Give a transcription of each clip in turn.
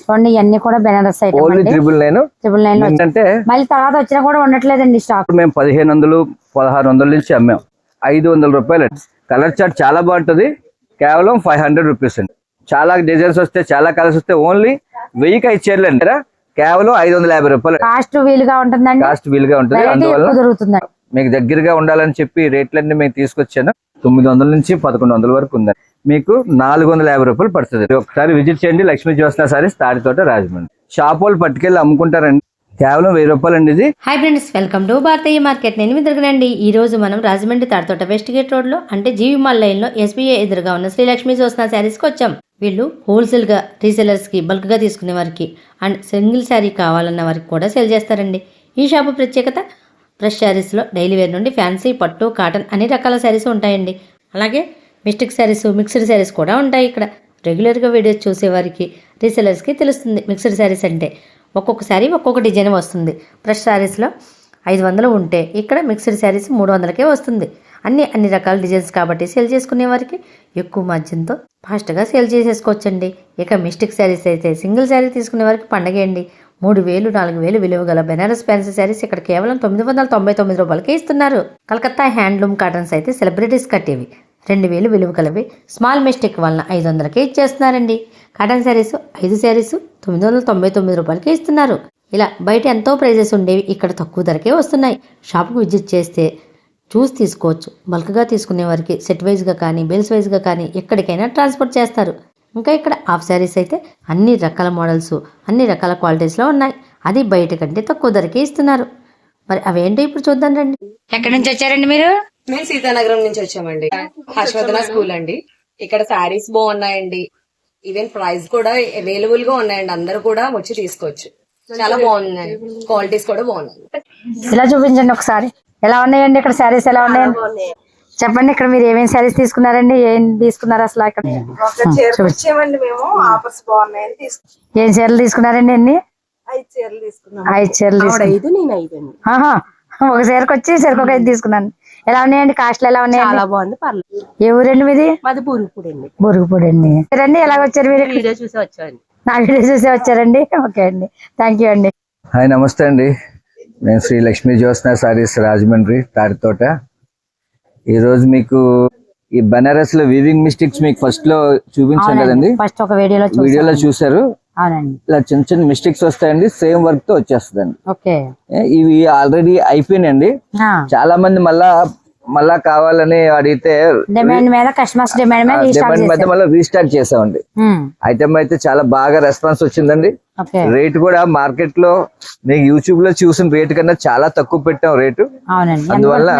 చూడండి ఇవన్నీ కూడా బెనారస్ ఐటమ్ ఓన్లీ 999 అంటే మళ్ళీ తర్వాత వచ్చినా కూడా ఉండట్లేదండి స్టాక్. మేము 1500 1600 నుంచి అమ్మాం. 500 రూపాయలు. కలర్ చార్ట్ చాలా బాగుంటది. కేవలం 500 రూపీస్ అండి. చాలా డిజైన్స్ వస్తే చాలా కలర్స్ వస్తే ఓన్లీ 1000కి 5 చీరలు అండి. కేవలం 550 రూపాయలు. కాస్ట్ వీలుగా ఉంటుందండి. కాస్ట్ వీలుగా ఉంటుంది. అందువల్ల మీకు దగ్గరగా ఉండాలని చెప్పి రేట్లన్నీ మేము తీసుకొచ్చాను. 900 నుంచి 1100 వరకు ఉందండి. మీకు 450 రూపాయలు పడుతుంది. ఒకసారి విజిట్ చేయండి. లక్ష్మీ జ్యోత్స్న సారీస్, తాడితోట, రాజమండ్రి. షాప్ వాళ్ళు పట్టుకెళ్ళి అమ్ముకుంటారండి. కేవలం 1000 రూపాయలు అండి ఇది. Hi friends, welcome to Bharatiya market. నేను మీ దగ్గరండి. ఈ రోజు మనం Rajahmundry Tadithota west gate road లో అంటే జీవి మాల్ లైన్ లో SBI ఎదురుగా ఉన్న శ్రీ లక్ష్మీ జ్యోత్స్న శారీస్ కి వచ్చాం. వీళ్ళు హోల్సేల్ గా రీసెలర్స్ కి బల్క్ గా తీసుకునే వారికి అండ్ సింగిల్ శారీ కావాలన్న వారికి కూడా సేల్ చేస్తారండి. ఈ షాపు ప్రత్యేకత ఫ్రెష్ శారీస్ లో డైలీ వేర్ నుండి ఫ్యాన్సీ, పట్టు, కాటన్ అన్ని రకాల శారీస్ ఉంటాయండి. అలాగే మిస్టిక్ శారీస్, మిక్స్డ్ శారీస్ కూడా ఉంటాయి. ఇక్కడ రెగ్యులర్గా వీడియోస్ చూసేవారికి రీసెలర్స్కి తెలుస్తుంది మిక్స్డ్ శారీస్ అంటే. ఒక్కొక్క శారీ ఒక్కొక్క డిజైన్ వస్తుంది. ఫ్రెష్ శారీస్లో 500 ఉంటే ఇక్కడ మిక్స్డ్ శారీస్ 300కే వస్తుంది. అన్ని రకాల డిజైన్స్ కాబట్టి సేల్ చేసుకునే వారికి ఎక్కువ మార్జిన్తో ఫాస్ట్గా సేల్ చేసేసుకోవచ్చండి. ఇక మిస్టిక్ శారీస్ అయితే సింగిల్ శారీ తీసుకునే వారికి పండగే అండి. 3000 4000 విలువ గల బెనారస్ ఫ్యాన్సీ శారీస్ ఇక్కడ కేవలం 999 రూపాయలకే ఇస్తున్నారు. కలకత్తా హ్యాండ్లూమ్ కాటన్స్ అయితే సెలబ్రిటీస్ కట్టేవి 2000 విలువ కలవి స్మాల్ మిస్టేక్ వలన 500కే ఇచ్చేస్తున్నారండి. కాటన్ శారీస్ 5 శారీస్ 999 రూపాయలకే ఇస్తున్నారు. ఇలా బయట ఎంతో ప్రైజెస్ ఉండేవి ఇక్కడ తక్కువ ధరకే వస్తున్నాయి. షాప్కి విజిట్ చేస్తే చూసి తీసుకోవచ్చు. బల్క్గా తీసుకునే వారికి సెట్ వైజ్గా కానీ బేల్స్ వైజ్గా కానీ ఎక్కడికైనా ట్రాన్స్పోర్ట్ చేస్తారు. ఇంకా ఇక్కడ హాఫ్ శారీస్ అయితే అన్ని రకాల మోడల్స్ అన్ని రకాల క్వాలిటీస్లో ఉన్నాయి. అది బయట కంటే తక్కువ ధరకే ఇస్తున్నారు. మరి అవేంటో ఇప్పుడు చూద్దాం రండి. ఎక్కడి నుంచి వచ్చారండి మీరు? మేము సీతానగరం నుంచి వచ్చామండి. హర్షవర్ధన స్కూల్ అండి. ఇక్కడ శారీస్ బాగున్నాయండి. ఈవెన్ ప్రైస్ కూడా అవైలబుల్ గా ఉన్నాయండి. అందరూ కూడా వచ్చి తీసుకోవచ్చు. చాలా బాగున్నాయి. క్వాలిటీస్ కూడా బాగున్నాయి. ఇలా చూపించండి ఒకసారి. ఎలా ఉన్నాయండి ఇక్కడ శారీస్? ఎలా ఉన్నాయండి చెప్పండి. ఇక్కడ మీరు ఏమేమి శారీస్ తీసుకున్నారండి? ఏం తీసుకున్నారు అసలు? ఇక్కడ ఏం చీరలు తీసుకున్నారండి? ఎన్ని? 5 చీరలు తీసుకున్నాను. 5 చీరలు తీసుకున్నాను. ఒక చీరకు వచ్చి చెరకు ఒక 5 తీసుకున్నాను. ఎలా ఉన్నాయండి? కాస్ట్లు ఎలా ఉన్నాయి? చాలా బాగుంది. పర్లేదు. ఏ ఊరండి మీది? మాది బురుగుపూడి అండి. బురుగుపూడి అండి. రండి. ఎలా వచ్చారు మీరు? వీడియో చూసి వచ్చారండి. నా వీడియో చూసి వచ్చారండి. ఓకే అండి, థ్యాంక్ యూ అండి. హాయ్, నమస్తే అండి. నేను శ్రీ లక్ష్మీ జ్యోత్స్న సారీస్, రాజమండ్రి, తాడితోట. ఈరోజు మీకు ఈ బనారస్ లో వీవింగ్ మిస్టేక్స్ మీకు ఫస్ట్ లో చూపించాను కదండి. ఫస్ట్ ఒక వీడియోలో చూసారు. అవునండి. ఇలా చిన్న మిస్టేక్స్ వస్తాయండి. సేమ్ వర్క్ తో వచ్చేస్తుందండి. ఓకే. ఇవి ఆల్రెడీ అయిపోయినాయండి. చాలా మంది మళ్ళా కావాలని అడిగితే డిమాండ్ మీద కస్టమర్స్ డిమాండ్ మీద మళ్ళీ రీస్టార్ట్ చేసామండి. ఐటమ్ అయితే చాలా బాగా రెస్పాన్స్ వచ్చిందండి. రేట్ కూడా మార్కెట్ లో మీకు యూట్యూబ్ లో చూసిన రేట్ కన్నా చాలా తక్కువ పెట్టాం రేటు. అందువల్ల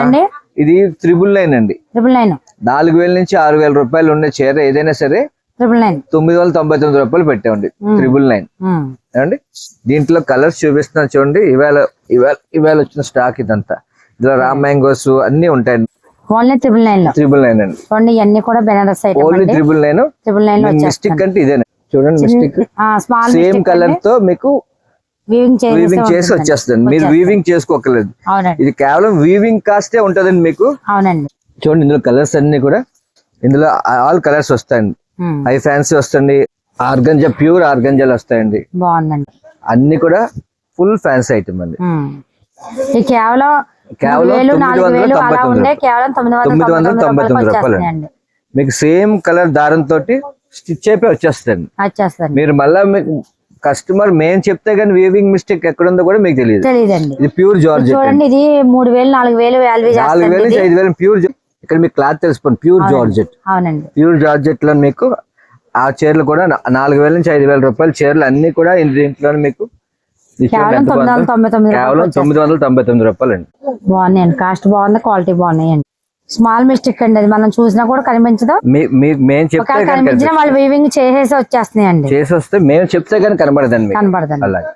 ఇది 999 అండి. 4000 నుంచి 6000 రూపాయలు ఉండే చీర ఏదైనా సరే 999 రూపాయలు పెట్టామండి. 999 అండి. దీంట్లో కలర్స్ చూపిస్తున్నాను చూడండి. ఇవాళ వచ్చిన స్టాక్ ఇదంతా. ఇందులో రామ్ మ్యాంగోస్ అన్ని ఉంటాయండి. ఓన్లీ 999 అండి. ఇవన్నీ కూడా బెనారస్ ఐటమ్. ఓన్లీ 999. మిస్టేక్ అంటే ఇదేనా చూడండి. మిస్టేక్ సేమ్ కలర్ తో మీకు వీవింగ్ చేసి వచ్చేస్తుంది. మీరు వీవింగ్ చేసుకోకలేదు. ఇది కేవలం వీవింగ్ కాస్టే ఉంటదండి మీకు. అవునండి. చూడండి ఇందులో కలర్స్ అన్ని కూడా ఇందులో ఆల్ కలర్స్ వస్తాయండి. హై ఫ్యాన్సీ వస్తుంది. ఆర్గంజా, ప్యూర్ ఆర్గంజాలు వస్తాయండి. బాగుందండి. అన్ని కూడా ఫుల్ ఫ్యాన్సీ ఐటమ్ అండి. కేవలం 999 రూపాయలు అండి. మీకు సేమ్ కలర్ దారం తోటి స్టిచ్ అయిపోయి వచ్చేస్తుంది. మీరు మళ్ళా కస్టమర్ మేము చెప్తే గానీ వీవింగ్ మిస్టేక్ ఎక్కడ ఉందో కూడా మీకు తెలియదు. ఇది ప్యూర్ జార్జెట్. ఇది 3000 4000 నుంచి 5000 ప్యూర్. ఇక్కడ మీకు క్లాత్ తెలుసుకోండి. Pure georgette. ప్యూర్ జార్జెట్ లో మీకు ఆ చీరలు కూడా 4000 నుంచి 5000 రూపాయల చీరలు అన్ని కూడా దీంట్లో మీకు కేవలం 999 రూపాయలు అండి. బాగున్నాయండి. కాస్ట్ బాగుంది, క్వాలిటీ బాగున్నాయండి. స్మాల్ మిస్టేక్ అండి. అది మనం చూసినా కూడా కనిపించదు. మేము చెప్తే కనిపించిన వాళ్ళు వీవింగ్ చేసేసి వచ్చేస్తున్నాయండి. చేసి వస్తే మేము చెప్తే కానీ కనబడదండి. అలాగే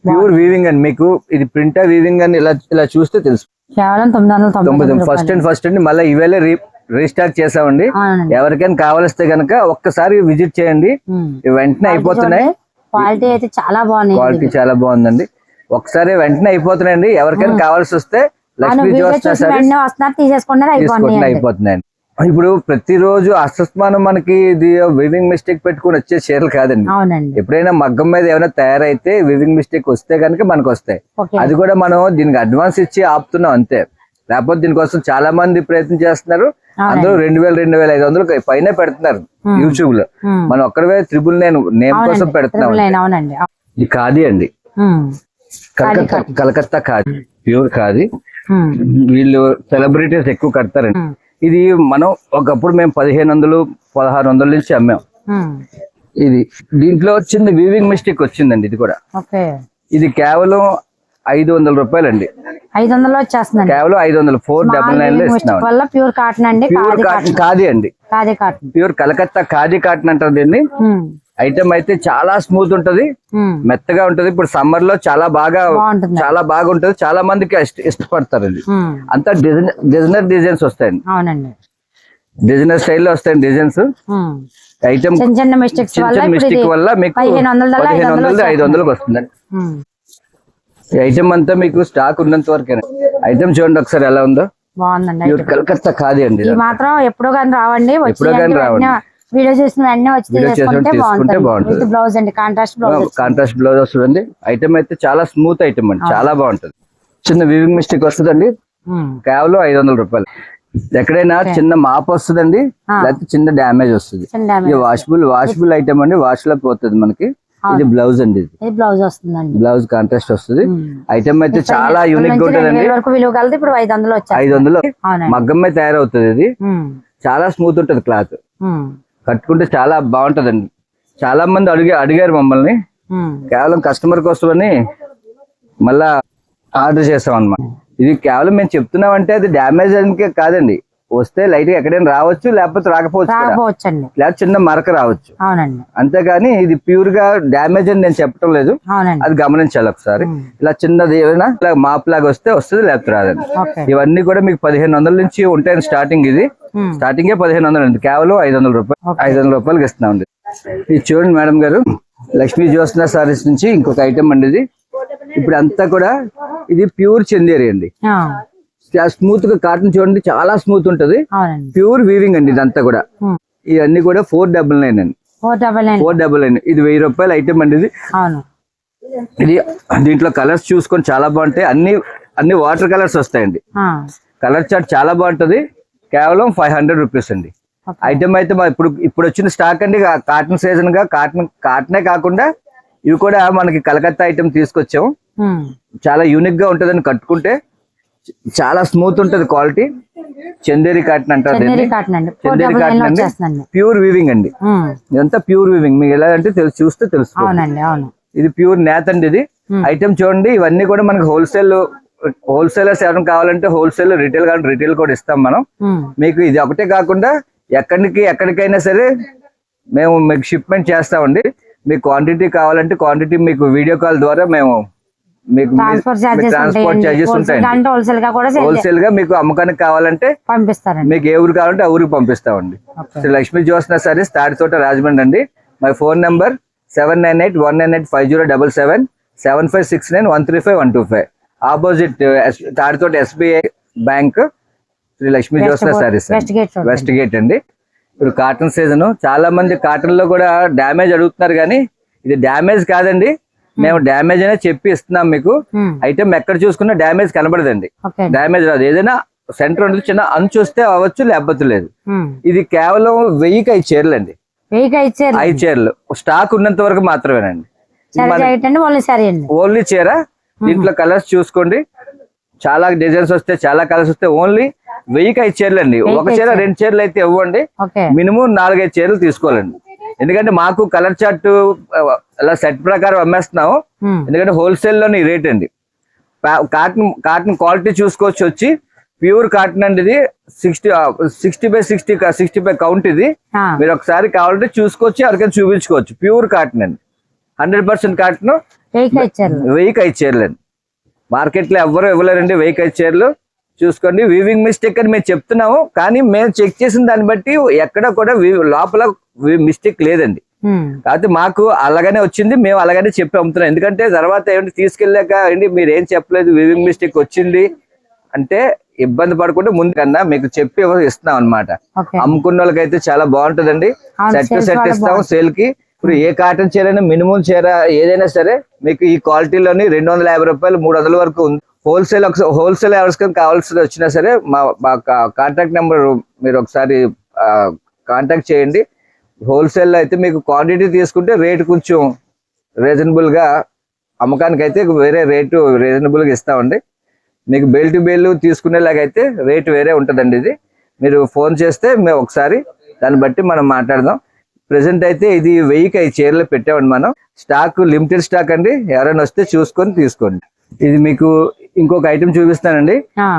ప్యూర్ వీవింగ్ అండి. మీకు ఇది ప్రింట్ వీవింగ్ అని ఇలా చూస్తే తెలుసు. కేవలం 999 ఫస్ట్ అండి. మళ్ళీ ఇవేళ రీస్టార్ట్ చేసామండి. ఎవరికైనా కావాలిస్తే కనుక ఒక్కసారి విజిట్ చేయండి. వెంటనే అయిపోతున్నాయి. క్వాలిటీ అయితే చాలా బాగుంది. క్వాలిటీ చాలా బాగుందండి. ఒకసారి వెంటనే అయిపోతున్నాయండి. ఎవరికైనా కావాల్సి వస్తే లక్ష్మీ జ్యోత్స్న తీసేసుకుంటే అయిపోతున్నాయండి. ఇప్పుడు ప్రతిరోజు అస్తమానం మనకి ఇది వివింగ్ మిస్టేక్ పెట్టుకుని వచ్చే చీరలు కాదండి. అవునండి. ఎప్పుడైనా మగ్గం మీద ఏమైనా తయారైతే వివింగ్ మిస్టేక్ వస్తే కనుక మనకు వస్తాయి. అది కూడా మనం దీనికి అడ్వాన్స్ ఇచ్చి ఆపుతున్నాం అంతే. లేకపోతే దీనికోసం చాలా మంది ప్రయత్నం చేస్తున్నారు. అందరూ 2,000-2,500 పైన పెడుతున్నారు యూట్యూబ్ లో. మనం ఒక్కడే 999 నేమ్ కోసం పెడుతున్నాం. ఇది ఖాదీ అండి, కలకత్తా ఖాదీ, ప్యూర్ ఖాదీ. వీళ్ళు సెలబ్రిటీస్ ఎక్కువ కడతారండి. ఇది మనం ఒకప్పుడు మేము 1,500-1,600 నుంచి అమ్మాం. ఇది దీంట్లో చిన్న వీవింగ్ మిస్టేక్ వచ్చిందండి. ఇది కూడా ఇది కేవలం 500 రూపాయలండి. 500 వచ్చేస్తుందండి. కేవలం 500, 499 లో ఇస్తున్నాం. ప్యూర్ కాటన్ అండి, ప్యూర్ కాటన్ ఖాదీ అండి, khadi cotton, pure Calcutta khadi cotton అంటారు దీన్ని. ఐటమ్ అయితే చాలా స్మూత్ ఉంటది, మెత్తగా ఉంటది. ఇప్పుడు సమ్మర్ లో చాలా బాగా ఉంటది. చాలా మందికి ఇష్టపడతారు. ఇది అంతా డిజైనర్ వస్తాయండి. అవునండి, డిజైనర్ స్టైల్లో వస్తాయండి డిజైన్స్. ఐటమ్ చిన్న మిస్టేక్ వల్ల మీకు 1,500-500 వస్తుందండి. ఈ ఐటమ్ అంతా మీకు స్టాక్ ఉన్నంత వరకే. ఐటమ్ చూడండి ఒకసారి ఎలా ఉందో. బాగుందండి. ప్యూర్ కలకత్తా ఖాదీ అండి. ఇది మాత్రం ఎప్పుడో కానీ రావండి. వీడియో చేసిన వెంటనే వచ్చి తీసుకుంటే బాగుంటుంది. బ్లౌజ్ అండి, కాంట్రాస్ట్ బ్లౌజ్ వస్తుందండి. ఐటమ్ అయితే చాలా స్మూత్ ఐటమ్ అండి, చాలా బాగుంటది. చిన్న వీవింగ్ మిస్టేక్ వస్తుందండి, కేవలం 500 రూపాయలు. ఎక్కడైనా చిన్న మాప్ వస్తుందండి, లేకపోతే చిన్న డ్యామేజ్ వస్తుంది. ఇది వాషబుల్ ఐటమ్ అండి, వాష్ లో పోతుంది మనకి. ఇది బ్లౌజ్ అండి, ఇది బ్లౌజ్ వస్తుందండి, బ్లౌజ్ కాంట్రాస్ట్ వస్తుంది. ఐటమ్ అయితే చాలా యూనిక్ గా ఉంటదండి. 500 మగ్గం మీద తయారవుతుంది. ఇది చాలా స్మూత్ ఉంటది క్లాత్, కట్టుకుంటే చాలా బాగుంటదండి. చాలా మంది అడిగారు మమ్మల్ని. కేవలం కస్టమర్ కోసమని మళ్ళా ఆర్డర్ చేస్తాం అన్నమాట. ఇది కేవలం మేము చెప్తున్నాం అంటే అది డ్యామేజ్ అనికే కాదండి. వస్తే లైట్ గా ఎక్కడైనా రావచ్చు, లేకపోతే రాకపోవచ్చు, లేకపోతే చిన్న మరక రావచ్చు. అంతేగాని ఇది ప్యూర్ గా డ్యామేజ్ అని నేను చెప్పడం లేదు, అది గమనించాలి ఒకసారి. ఇలా చిన్నది ఏదైనా ఇలా మాప్ లాగా వస్తుంది, లేకపోతే రాదండి. ఇవన్నీ కూడా మీకు 1,500 నుంచి ఉంటాయి స్టార్టింగ్. ఇది స్టార్టింగే 1,500 అండి, కేవలం 500 రూపాయలకి ఇస్తున్నాం అండి. ఇది చూడండి మేడం గారు, లక్ష్మీ జ్యోత్స్న సారీస్ నుంచి ఇంకొక ఐటమ్ అండి. ఇది ఇప్పుడు అంతా కూడా ఇది ప్యూర్ చందేరి అండి. స్మూత్ గా కాటన్ చూడండి, చాలా స్మూత్ ఉంటది. ప్యూర్ వీవింగ్ అండి ఇదంతా కూడా. ఇవన్నీ కూడా 499 అండి, 499. ఇది 1000 రూపాయల ఐటమ్ అండి. ఇది దీంట్లో కలర్స్ చూసుకొని చాలా బాగుంటాయి. అన్ని వాటర్ కలర్స్ వస్తాయండి. కలర్ చార్ట్ చాలా బాగుంటది. కేవలం 500 రూపీస్ అండి. ఐటమ్ అయితే ఇప్పుడు వచ్చిన స్టాక్ అండి. కాటన్ సీజన్ గా కాటనే కాకుండా ఇవి కూడా మనకి కలకత్తా ఐటమ్ తీసుకొచ్చాం. చాలా యూనిక్ గా ఉంటదని, కట్టుకుంటే చాలా స్మూత్ ఉంటది. క్వాలిటీ చందేరి కాటన్ అంటారు. చందేరి కాటన్ అండి, ప్యూర్ వీవింగ్ అండి. ఇదంతా ప్యూర్ వీవింగ్. మీకు ఎలా అంటే చూస్తే తెలుస్తుంది. ఇది ప్యూర్ నేత్ అండి. ఇది ఐటమ్ చూడండి. ఇవన్నీ కూడా మనకి హోల్సేలర్స్ ఎవరైనా కావాలంటే హోల్సేల్, రిటైల్ కావాలంటే రిటైల్ కూడా ఇస్తాం మనం. మీకు ఇది ఒకటే కాకుండా ఎక్కడికైనా సరే మేము మీకు షిప్మెంట్ చేస్తామండి. మీకు క్వాంటిటీ కావాలంటే క్వాంటిటీ మీకు వీడియో కాల్ ద్వారా మేము మీకు ట్రాన్స్పోర్ట్ చార్జెస్ ఉంటాయి. హోల్సేల్ గా మీకు అమ్మకానికి కావాలంటే పంపిస్తారండి. మీకు ఏ ఊరు కావాలంటే ఆ ఊరికి పంపిస్తామండి. శ్రీ లక్ష్మీ జ్యోత్స్న సారీస్, తాడితోట, రాజమండ్రి అండి. My phone number 7981985077, 7569135125. Opposite Thaditota SBI bank, Sri Lakshmi Jyotsna sarees, west gate అండి. ఇప్పుడు కాటన్ సీజన్, చాలా మంది కాటన్ లో కూడా డ్యామేజ్ అడుగుతున్నారు, కానీ ఇది డ్యామేజ్ కాదండి. మేము డ్యామేజ్ అనే చెప్పి ఇస్తున్నాం మీకు. ఐటమ్ ఎక్కడ చూసుకున్నా డ్యామేజ్ కనబడదండి, డ్యామేజ్ రాదు. ఏదైనా సెంటర్ ఉంటుంది, చిన్న అంచు వస్తే అవ్వచ్చు, లేకపోతే లేదు. ఇది కేవలం 1000కి 5 చీరలు అండి. 5 చీరలు స్టాక్ ఉన్నంత వరకు మాత్రమేనండి. ఓన్లీ చీర. దీంట్లో కలర్స్ చూసుకోండి, చాలా డిజైన్స్ వస్తాయి, చాలా కలర్స్ వస్తాయి. ఓన్లీ 1000కి 5 చీరలు అండి. ఒక చీర 2 చీరలు అయితే ఇవ్వండి, మినిమం 4-5 చీరలు తీసుకోవాలండి. ఎందుకంటే మాకు కలర్ చార్ట్ అలా సెట్ ప్రకారం అమ్మేస్తున్నాము. ఎందుకంటే హోల్సేల్ లోని రేట్ అండి. కాటన్ క్వాలిటీ చూసుకోవచ్చు. వచ్చి ప్యూర్ కాటన్ అండి. ఇది 60x60 కౌంట్. ఇది మీరు ఒకసారి కావాలంటే చూసుకోవచ్చు, ఎవరికైనా చూపించుకోవచ్చు. ప్యూర్ కాటన్ అండి, 100% కాటన్. 1000కి 5 చీరలు అండి. మార్కెట్ లో ఎవ్వరూ ఇవ్వలేరండి 1000కి 5 చీరలు. చూసుకోండి. వీవింగ్ మిస్టేక్ అని మేము చెప్తున్నాము, కానీ మేము చెక్ చేసిన దాన్ని బట్టి ఎక్కడ కూడా లోపల మిస్టేక్ లేదండి. కాకపోతే మాకు అలాగనే వచ్చింది, మేము అలాగనే చెప్పి అమ్ముతున్నాం. ఎందుకంటే తర్వాత ఏమంటే తీసుకెళ్ళాక ఏంటి మీరు ఏం చెప్పలేదు, వీవింగ్ మిస్టేక్ వచ్చింది అంటే ఇబ్బంది పడకుండా ముందు కన్నా మీకు చెప్పి ఇస్తున్నాం అన్నమాట. ఓకే. అమ్ముకున్న వాళ్ళకైతే చాలా బాగుంటదండి. సెట్ టు సెట్ ఇస్తాం సేల్ కి. ఇప్పుడు ఏ కాటన్ చీర అయినా మినిమం చీర ఏదైనా సరే మీకు ఈ క్వాలిటీలోని 250 రూపాయలు 300 వరకు ఉంది. హోల్సేల్ ఎవరికి కావాల్సి వచ్చినా సరే మా కాంటాక్ట్ నెంబర్ మీరు ఒకసారి కాంటాక్ట్ చేయండి. హోల్సేల్ లో అయితే మీకు క్వాంటిటీ తీసుకుంటే రేట్ కొంచెం రీజనబుల్ గా, అమ్మకానికి అయితే వేరే రేటు రీజనబుల్ గా ఇస్తామండి. మీకు బేల్ టు బేల్ తీసుకునేలాగైతే రేట్ వేరే ఉంటుందండి. ఇది మీరు ఫోన్ చేస్తే మేము ఒకసారి దాన్ని బట్టి మనం మాట్లాడదాం. ప్రెసెంట్ అయితే ఇది 1000 చీరలు పెట్టామండి మనం. స్టాక్ లిమిటెడ్ స్టాక్ అండి. ఎవరైనా వస్తే చూసుకొని తీసుకోండి. ఇది మీకు ఇంకొక ఐటమ్ చూపిస్తానండి.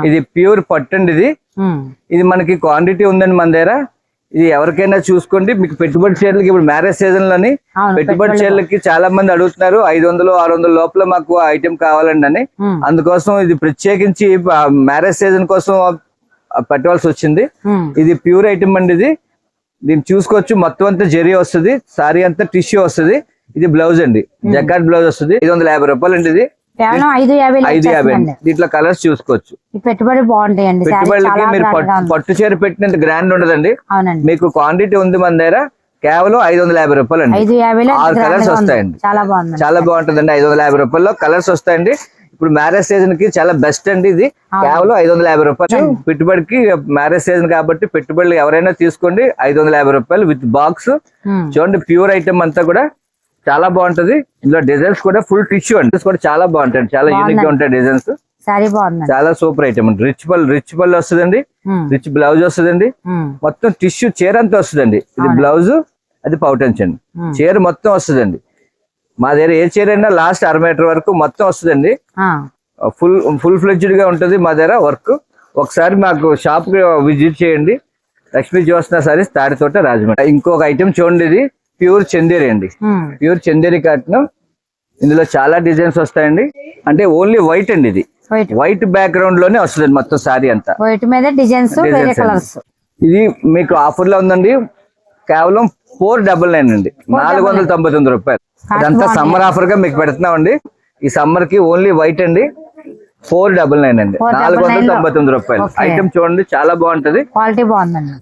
ఇది ప్యూర్ పట్టు అండి. ఇది మనకి క్వాంటిటీ ఉందండి మన దగ్గర. ఇది ఎవరికైనా చూసుకోండి. మీకు పెట్టుబడి చీరలకి ఇప్పుడు మ్యారేజ్ సీజన్ లోని పెట్టుబడి చీరలకి చాలా మంది అడుగుతున్నారు. 500-600 లోపల మాకు ఐటమ్ కావాలండి అని. అందుకోసం ఇది ప్రత్యేకించి మ్యారేజ్ సీజన్ కోసం పెట్టవలసి వచ్చింది. ఇది ప్యూర్ ఐటమ్ అండి. దీన్ని చూసుకోవచ్చు. మొత్తం అంతా జరీ వస్తుంది, సారీ అంతా టిష్యూ వస్తుంది. ఇది బ్లౌజ్ అండి, జకాట్ బ్లౌజ్ వస్తుంది. 550 రూపాయలు అండి. ఇది 550. దీంట్లో కలర్స్ చూసుకోవచ్చు. పెట్టుబడి బాగుంటాయండి. పెట్టుబడికి మీరు పట్టు చీర పెట్టినంత గ్రాండ్ ఉండదండి. మీకు క్వాంటిటీ ఉంది మన దగ్గర. కేవలం 550 రూపాయలు అండి. 6 కలర్స్ వస్తాయండి. చాలా బాగుంటుందండి. 550 రూపాయల్లో కలర్స్ వస్తాయండి. ఇప్పుడు మ్యారేజ్ సీజన్ కి చాలా బెస్ట్ అండి. ఇది కేవలం 550 రూపాయలు. పెట్టుబడికి మ్యారేజ్ సీజన్ కాబట్టి పెట్టుబడులు ఎవరైనా తీసుకోండి. 550 రూపాయలు విత్ బాక్స్. చూడండి ప్యూర్ ఐటమ్ అంతా కూడా చాలా బాగుంటది. ఇందులో డిజైన్స్ కూడా ఫుల్ టిష్యూ అండి. కూడా చాలా బాగుంటాయి. చాలా యూనిక్ గా ఉంటాయి డిజైన్స్. చాలా సూపర్ ఐటమ్ అండి. రిచ్ పళ్ళు వస్తుందండి. రిచ్ బ్లౌజ్ వస్తుందండి. మొత్తం టిష్యూ చీర అంతా వస్తుందండి. ఇది బ్లౌజ్, అది పౌటెన్స్ అండి. చీర మొత్తం వస్తుందండి. మా దగ్గర ఏ చీర అయినా లాస్ట్ 60 మీటర్ వరకు మొత్తం వస్తుందండి. ఫుల్ ఫ్లెడ్జ్డ్ గా ఉంటది మా దగ్గర వర్క్. ఒకసారి మాకు షాప్ కి విజిట్ చేయండి. లక్ష్మీ జ్యోత్స్న సారీస్, తాడితోట, రాజమండ్రి. ఇంకొక ఐటమ్ చూడండి. ఇది ప్యూర్ చందేరి అండి. Pure Chanderi cotton. ఇందులో చాలా డిజైన్స్ వస్తాయండి. అంటే ఓన్లీ వైట్ అండి. ఇది వైట్ బ్యాక్గ్రౌండ్ లోనే వస్తుంది మొత్తం సారీ అంతా. ఇది మీకు ఆఫర్ లో ఉందండి. కేవలం 499 అండి. 499 రూపాయలు. ఇదంతా సమ్మర్ ఆఫర్ గా మీకు పెడుతున్నామండి. ఈ సమ్మర్ కి ఓన్లీ వైట్ అండి. 499 అండి. 499 రూపాయలు. ఐటమ్ చూడండి చాలా బాగుంటది. క్వాలిటీ బాగుందండి.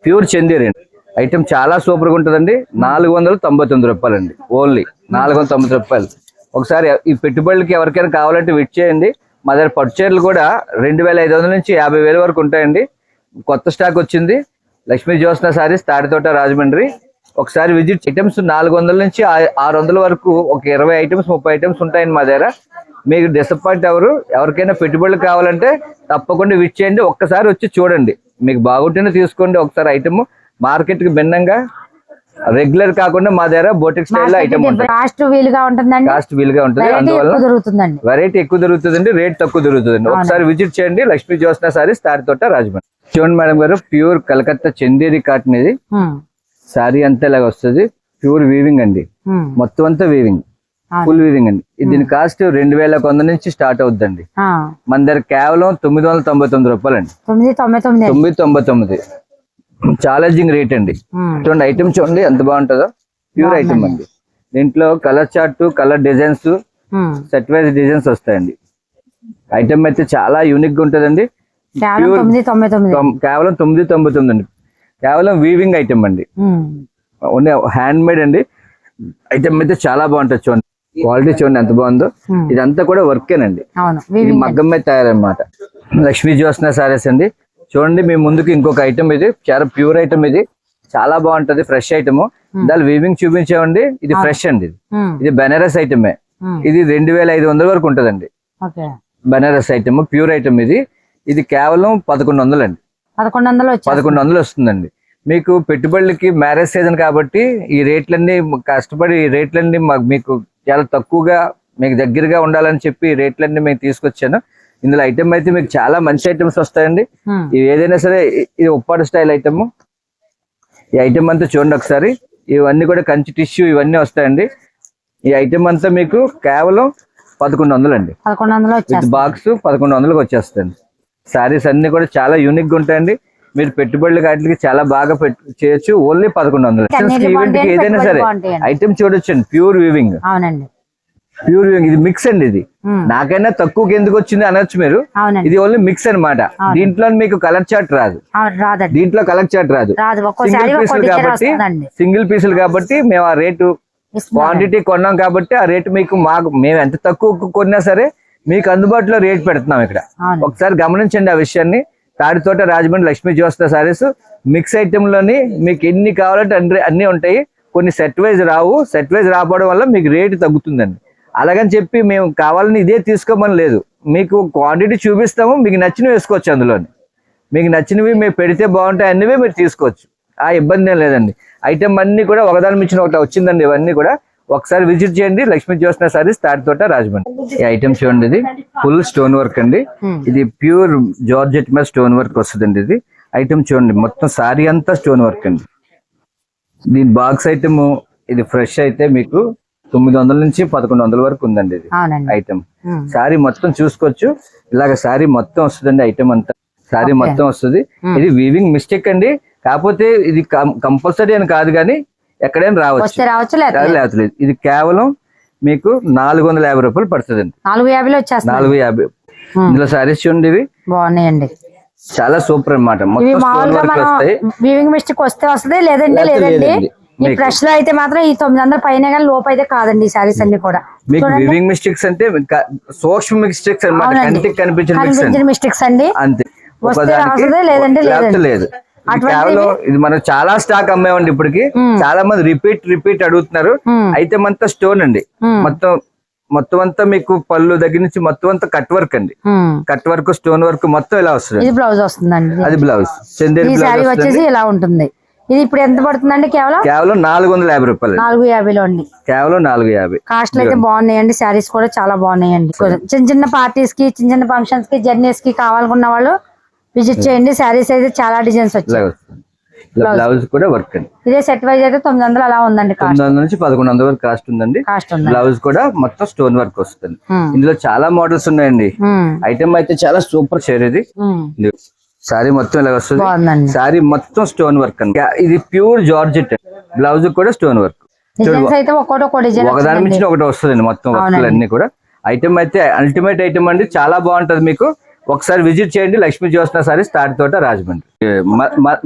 ప్యూర్ చందేరి అండి. ఐటమ్ చాలా సూపర్ గా ఉంటదండి. 499 రూపాయలు అండి. ఓన్లీ 499 రూపాయలు. ఒకసారి ఈ పెట్టుబడులకి ఎవరికైనా కావాలంటే విట్ చేయండి. మా దగ్గర పట్టు చీరలు కూడా 2500 నుంచి 50,000 వరకు ఉంటాయండి. కొత్త స్టాక్ వచ్చింది. లక్ష్మీ జ్యోత్స్న సారీస్, తాడితోట, రాజమండ్రి. ఒకసారి విజిట్. ఐటమ్స్ 400 నుంచి 600 వరకు ఒక 20 ఐటమ్స్ 30 ఐటమ్స్ ఉంటాయండి మా దగ్గర. మీకు డిసప్పాయింట్ ఎవరికైనా పెట్టుబడులు కావాలంటే తప్పకుండా విట్ చేయండి. ఒక్కసారి వచ్చి చూడండి. మీకు బాగుంటేనే తీసుకోండి. ఒకసారి ఐటమ్ మార్కెట్ కి భిన్నంగా రెగ్యులర్ కాకుండా మా దగ్గర బోటిక్ స్టైల్ ఐటమ్ ఉంటుంది. కాస్ట్ వీలుగా ఉంటుందండి. అందువల్ల వెరైటీ ఎక్కువ దొరుకుతుందండి. రేట్ తక్కువ దొరుకుతుందండి. ఒకసారి విజిట్ చేయండి. లక్ష్మీ జ్యోత్స్న సారీస్, తాడితోట, రాజమండ్రి. చూడండి మేడం గారు, ప్యూర్ కలకత్తా చందేరి కాటన్. ఇది సారీ అంతా ఇలాగ వస్తుంది. ప్యూర్ వీవింగ్ అండి. మొత్తం అంతా వీవింగ్, ఫుల్ వీవింగ్ అండి. దీని కాస్ట్ 2100 నుంచి స్టార్ట్ అవుతుందండి. మన దగ్గర కేవలం 999 రూపాయలు అండి. 999. ఛాలెంజింగ్ రేట్ అండి. చూడండి ఐటమ్ చూడండి ఎంత బాగుంటుందో. ప్యూర్ ఐటమ్ అండి. దీంట్లో colour chart, colour designs, set wise designs వస్తాయండి. ఐటమ్ అయితే చాలా యూనిక్ గా ఉంటదండి. కేవలం 999 అండి. కేవలం వీవింగ్ ఐటమ్ అండి. ఓన్లీ హ్యాండ్ మేడ్ అండి. ఐటమ్ అయితే చాలా బాగుంటుంది. చూడండి క్వాలిటీ చూడండి ఎంత బాగుందో. ఇదంతా కూడా వర్కేనండి. ఇది మగ్గం మీద తయారన్నమాట. లక్ష్మీ జ్యోత్స్న సారీస్ అండి. చూడండి మీ ముందుకు ఇంకొక ఐటమ్. ఇది చాలా ప్యూర్ ఐటమ్. ఇది చాలా బాగుంటది. Fresh item. దాని వీవింగ్ చూపించామండి. ఇది ఫ్రెష్ అండి. ఇది బెనారస్ ఐటమే. ఇది 2500 వరకు ఉంటదండి. Banaras item, pure item. ఇది కేవలం 1100 అండి. 1100 వస్తుందండి. మీకు పెట్టుబడులకి మ్యారేజ్ సీజన్ కాబట్టి ఈ రేట్లన్నీ కష్టపడి ఈ రేట్లన్నీ మీకు చాలా తక్కువగా మీకు దగ్గరగా ఉండాలని చెప్పి ఈ రేట్లన్నీ మేము తీసుకొచ్చాను. ఇందులో ఐటమ్ అయితే మీకు చాలా మంచి ఐటమ్స్ వస్తాయండి. ఇవి ఏదైనా సరే. ఇది ఉప్పాడు స్టైల్ ఐటమ్. ఈ ఐటమ్ అంతా చూడండి ఒకసారి. ఇవన్నీ కూడా కంచి టిష్యూ ఇవన్నీ వస్తాయండి. ఈ ఐటమ్ అంతా మీకు కేవలం 1100 అండి. విత్ బాక్స్ 1100కి వచ్చేస్తుంది. సారీస్ అన్ని కూడా చాలా యూనిక్ గా ఉంటాయండి. మీరు పెట్టుబడులు వాటికి చాలా బాగా చేయొచ్చు. ఓన్లీ 1100. ఈవెంట్ కి ఏదైనా సరే ఐటమ్ చూడొచ్చండి. Pure weaving. Pure weaving. ఇది మిక్స్ అండి. ఇది నాకైనా తక్కువకి ఎందుకు వచ్చింది అనొచ్చు మీరు. ఇది ఓన్లీ మిక్స్ అన్నమాట. దీంట్లో మీకు కలర్ చార్ట్ రాదు, దీంట్లో కలర్ చార్ట్ రాదు. సింగిల్ పీసులు కాబట్టి మేము ఆ రేటు క్వాంటిటీ కొన్నాం కాబట్టి ఆ రేటు మీకు మేము ఎంత తక్కువ కొన్నా సరే మీకు అందుబాటులో రేట్ పెడుతున్నాం ఇక్కడ. ఒకసారి గమనించండి ఆ విషయాన్ని. తాడితోట రాజమండ్రి లక్ష్మీ జ్యోత్స్న సారీస్ మిక్స్ ఐటమ్ లోని మీకు ఎన్ని కావాలంటే అన్ని ఉంటాయి. కొన్ని సెట్ వైజ్ రావు, సెట్ వైజ్ రాకపోవడం వల్ల మీకు రేటు తగ్గుతుందండి. అలాగని చెప్పి మేము కావాలని ఇదే తీసుకోమని లేదు, మీకు క్వాంటిటీ చూపిస్తాము, మీకు నచ్చినవి వేసుకోవచ్చు. అందులోని మీకు నచ్చినవి మీరు పెడితే బాగుంటాయి, అన్నివే మీరు తీసుకోవచ్చు, ఆ ఇబ్బంది ఏం లేదండి. ఐటమ్ అన్ని కూడా ఒకదాని మించిన ఒకటి వచ్చిందండి. ఇవన్నీ కూడా ఒకసారి విజిట్ చేయండి. లక్ష్మీ జ్యోత్స్న సారీస్ తాడితోట రాజమండ్రి. ఈ ఐటమ్ చూడండి, ఇది ఫుల్ స్టోన్ వర్క్ అండి. ఇది ప్యూర్ జార్జెట్ మీద స్టోన్ వర్క్ వస్తుందండి. ఇది ఐటమ్ చూడండి, మొత్తం సారీ అంతా స్టోన్ వర్క్ అండి. దీని బాక్స్ ఐటమ్ ఇది ఫ్రెష్ అయితే మీకు 900 నుంచి 1100 వరకు ఉందండి. ఇది ఐటమ్ సారీ మొత్తం చూసుకోవచ్చు. ఇలాగ సారీ మొత్తం వస్తుందండి. ఐటమ్ అంతా సారీ మొత్తం వస్తుంది. ఇది వీవింగ్ మిస్టేక్ అండి, కాకపోతే ఇది కంపల్సరీ అని కాదు, కానీ ఎక్కడైనా రావచ్చు, లేదు. ఇది కేవలం మీకు 450 రూపాయలు పడుతుందండి. 450. ఇందులో సారీస్ చూడండి, ఇవి బాగున్నాయండి, చాలా సూపర్ అన్నమాట. వస్తుంది లేదండి. ఈ ఫ్రెష్ లో అయితే మాత్రం ఈ 900 పైన కానీ లోపు అయితే కాదండి. ఈ సారీస్ అన్ని కూడా మీకు వీవింగ్ మిస్టేక్స్ అంటే సూక్ష్మ మిస్టేక్స్ అన్నమాట, కంటికి కనిపించిన మిస్టేక్స్ అండి. అంతే, లేదండి లేదు. కేవలం ఇది మనం చాలా స్టాక్ అమ్మేవండి. ఇప్పటికి చాలా మంది రిపీట్ అడుగుతున్నారు. అయితే అంతా స్టోన్ అండి. మొత్తం అంతా మీకు పళ్ళు దగ్గర నుంచి మొత్తం అంతా కట్ వర్క్ అండి. కట్ వర్క్, స్టోన్ వర్క్ మొత్తం ఇలా వస్తుంది. బ్లౌజ్ వస్తుందండి, అది బ్లౌజ్. ఇలా ఉంటుంది. ఇది ఇప్పుడు ఎంత పడుతుందండి? కేవలం 450 రూపాయలు. 450 లో అండి, కేవలం 450. కాస్ట్ అయితే బాగున్నాయండి. శారీస్ కూడా చాలా బాగున్నాయండి. చిన్న పార్టీస్ కి, చిన్న ఫంక్షన్స్ కి, జర్నీస్ కి కావాలనుకున్న వాళ్ళు విజిట్ చేయండి. శారీస్ అయితే చాలా డిజైన్స్ వచ్చాయి. బ్లౌజ్ కూడా వర్క్ అండి. ఇదే సెట్ వైజ్ అయితే 900 అలా ఉందండి. 900 నుంచి 1100 వరకు కాస్ట్ ఉందండి. బ్లౌజ్ కూడా మొత్తం స్టోన్ వర్క్ వస్తుంది. ఇందులో చాలా మోడల్స్ ఉన్నాయండి. ఐటమ్ అయితే చాలా సూపర్ షేర్. ఇది సారీ మొత్తం ఇలా వస్తుంది. సారీ మొత్తం స్టోన్ వర్క్ అండి. ఇది ప్యూర్ జార్జెట్. బ్లౌజ్ కూడా స్టోన్ వర్క్. ఒకదాని నుంచి ఒకటి వస్తుందండి. మొత్తం వర్క్ అన్ని కూడా. ఐటమ్ అయితే అల్టిమేట్ ఐటమ్ అండి, చాలా బాగుంటది. మీకు ఒకసారి విజిట్ చేయండి. లక్ష్మీ జ్యోత్స్న సారీస్ తాడితోట రాజమండ్రి.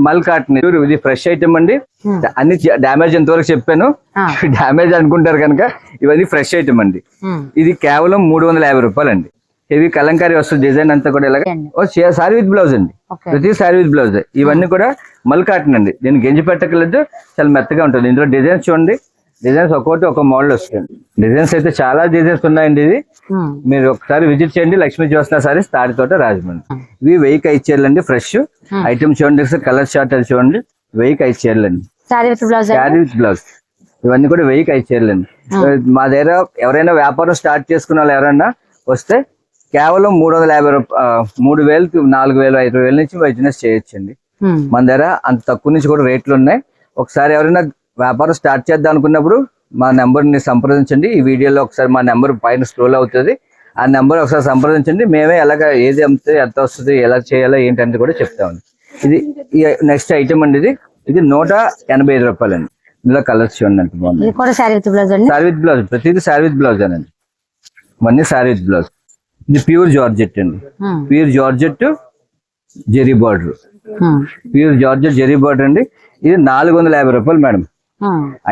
మల్ కాటన్ ఇది ఫ్రెష్ ఐటమ్ అండి. అన్ని డ్యామేజ్ ఎంతవరకు చెప్పాను, డ్యామేజ్ అనుకుంటారు కనుక ఇవన్నీ ఫ్రెష్ ఐటమ్ అండి. ఇది కేవలం 350 రూపాయలు అండి. హెవీ కలంకారీ వస్తుంది. డిజైన్ అంతా కూడా ఇలాగ సారీ విత్ బ్లౌజ్ అండి. ప్రతి సారీ విత్ బ్లౌజ్. ఇవన్నీ కూడా మల్ కాటన్ అండి. దీన్ని గెంజి పెట్టకలేదు, చాలా మెత్తగా ఉంటుంది. ఇందులో డిజైన్స్ చూడండి, డిజైన్స్ ఒక్కొక్కటి ఒక మోడల్ వస్తుంది. డిజైన్స్ అయితే చాలా డిజైన్స్ ఉన్నాయండి. ఇది మీరు ఒకసారి విజిట్ చేయండి. లక్ష్మీ జ్యోత్స్న సారీస్ తాడితోట రాజమండ్రి. ఇవి 1000 చీరలండి. ఫ్రెష్ ఐటమ్ చూడండి, కలర్ షార్ట్ అది చూడండి. 1000 చీరలండి. Sorry with blouse. ఇవన్నీ కూడా 1000 చీరలండి. మా దగ్గర ఎవరైనా వ్యాపారం స్టార్ట్ చేసుకున్న వాళ్ళు ఎవరైనా వస్తే కేవలం 350 రూపాయలు, 3000, 4000, 5000 నుంచి బిజినెస్ చేయొచ్చండి. మన దగ్గర అంత తక్కువ నుంచి కూడా రేట్లు ఉన్నాయి. ఒకసారి ఎవరైనా వ్యాపారం స్టార్ట్ చేద్దాం అనుకున్నప్పుడు మా నెంబర్ని సంప్రదించండి. ఈ వీడియోలో ఒకసారి మా నెంబర్ పైన స్క్రోల్ అవుతుంది. ఆ నెంబర్ ఒకసారి సంప్రదించండి. మేమే ఎలాగ ఏది అమ్మితే ఎంత వస్తుంది, ఎలా చేయాలో ఏంటంటే కూడా చెప్తామండి. ఇది నెక్స్ట్ ఐటమ్ అండి. ఇది 185 రూపాయలు అండి. ఇందులో కలర్స్ చూడండి అంత బాగుంది. Saree with blouse. ప్రతిదీ సారీ విత్ బ్లౌజ్ అనండి. ఇవన్నీ సారీ విత్ బ్లౌజ్. ఇది ప్యూర్ జార్జెట్ అండి. Pure georgette zari border. Pure georgette zari border అండి. ఇది 450 రూపాయలు మేడం.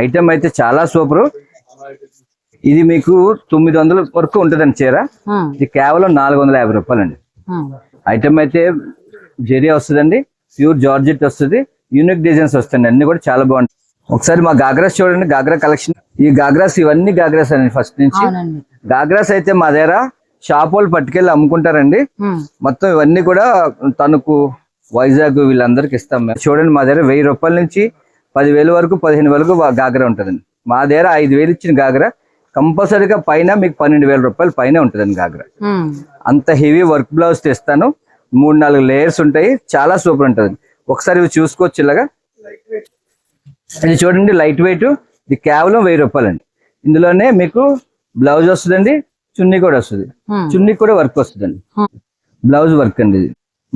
ఐటమ్ అయితే చాలా సూపర్. ఇది మీకు 900 వరకు ఉంటుందండి చీర. ఇది కేవలం 450 రూపాయలు అండి. ఐటమ్ అయితే జెరీ వస్తుందండి, ప్యూర్ జార్జెట్ వస్తుంది, యూనిక్ డిజైన్స్ వస్తాయండి. అన్ని కూడా చాలా బాగుంటాయి. ఒకసారి మా గాగ్రాస్ చూడండి, గాగ్రా కలెక్షన్. ఈ గాగ్రాస్ ఇవన్నీ గాగ్రాస్ అండి. ఫస్ట్ నుంచి గాగ్రాస్ అయితే మా దగ్గర షాప్ వాళ్ళు పట్టుకెళ్ళి అమ్ముకుంటారండి. మొత్తం ఇవన్నీ కూడా తణుకు, వైజాగ్ వీళ్ళందరికి ఇస్తాం మేము. చూడండి, మా దగ్గర 1000 రూపాయల నుంచి 10,000 వరకు, 15,000 వరకు గాగ్రా ఉంటుందండి. మా దగ్గర 5,000 ఇచ్చిన గాగ్రా కంపల్సరీగా పైన మీకు 12,000 రూపాయలు పైన ఉంటుందండి గాగ్రా. అంత హెవీ వర్క్ బ్లౌజ్ తెస్తాను. 3-4 లేయర్స్ ఉంటాయి. చాలా సూపర్ ఉంటుంది. ఒకసారి ఇవి చూసుకోవచ్చు. ఇలాగా ఇది చూడండి, లైట్ వెయిట్. ఇది కేవలం 1000 రూపాయలు అండి. ఇందులోనే మీకు బ్లౌజ్ వస్తుందండి, చున్నీ కూడా వస్తుంది. చున్నీ కూడా వర్క్ వస్తుందండి. బ్లౌజ్ వర్క్ అండి. ఇది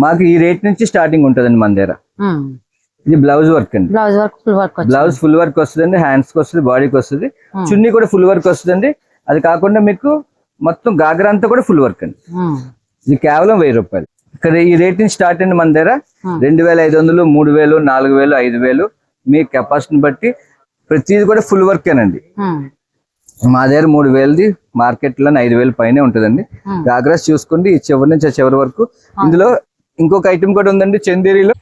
మాకు ఈ రేట్ నుంచి స్టార్టింగ్ ఉంటుందండి మన దగ్గర. ఇది బ్లౌజ్ వర్క్ అండి. బ్లౌజ్ ఫుల్ వర్క్ వస్తుందండి. హ్యాండ్స్ కి వస్తుంది, బాడీకి వస్తుంది. చున్నీ కూడా ఫుల్ వర్క్ వస్తుందండి. అది కాకుండా మీకు మొత్తం గాగ్రా అంతా కూడా ఫుల్ వర్క్ అండి. ఇది కేవలం 1000 రూపాయలు. ఇక్కడ ఈ రేట్ నుంచి స్టార్ట్ అండి మన దగ్గర 2500, 3000, 4000, 5000 మీ కెపాసిటీని బట్టి ప్రతిది కూడా ఫుల్ వర్క్ ఏనండి. మా దగ్గర 3000ది మార్కెట్ లో 5000 పైనే ఉంటుందండి. గాగ్రాస్ చూసుకోండి ఈ చివరి నుంచి ఆ చివరి వరకు. ఇందులో ఇంకొక ఐటమ్ కూడా ఉందండి చందేరిలో.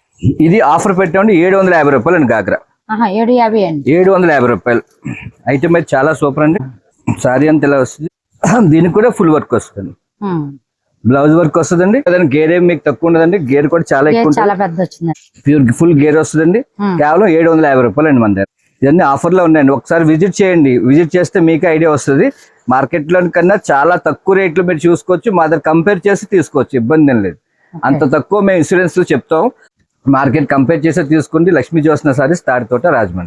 ఇది ఆఫర్ పెట్టామండి 750 రూపాయలు అండి గాగ్రా. 750 రూపాయలు. ఐటమ్ అయితే చాలా సూపర్ అండి. సారీ అంత ఇలా వస్తుంది. దీనికి కూడా ఫుల్ వర్క్ వస్తుంది, బ్లౌజ్ వర్క్ వస్తుందండి. గేర్ ఏమి మీకు తక్కువ ఉండదండి, గేర్ కూడా చాలా ఎక్కువ ప్యూర్ ఫుల్ గేర్ వస్తుందండి. కేవలం 750 రూపాయలు అండి మన దగ్గర. ఇవన్నీ ఆఫర్ లో ఉన్నాయండి. ఒకసారి విజిట్ చేయండి, విజిట్ చేస్తే మీకు ఐడియా వస్తుంది. మార్కెట్ లో కన్నా చాలా తక్కువ రేట్లు మీరు చూసుకోవచ్చు. మా దగ్గర కంపేర్ చేసి తీసుకోవచ్చు, ఇబ్బంది ఏం లేదు. అంత తక్కువ మేము ఇన్సూరెన్స్ లో చెప్తాం. మార్కెట్ కంపేర్ చేసి తీసుకోండి. లక్ష్మీ జ్యోత్స్న సారీస్, తాడితోట, రాజమండ్రి.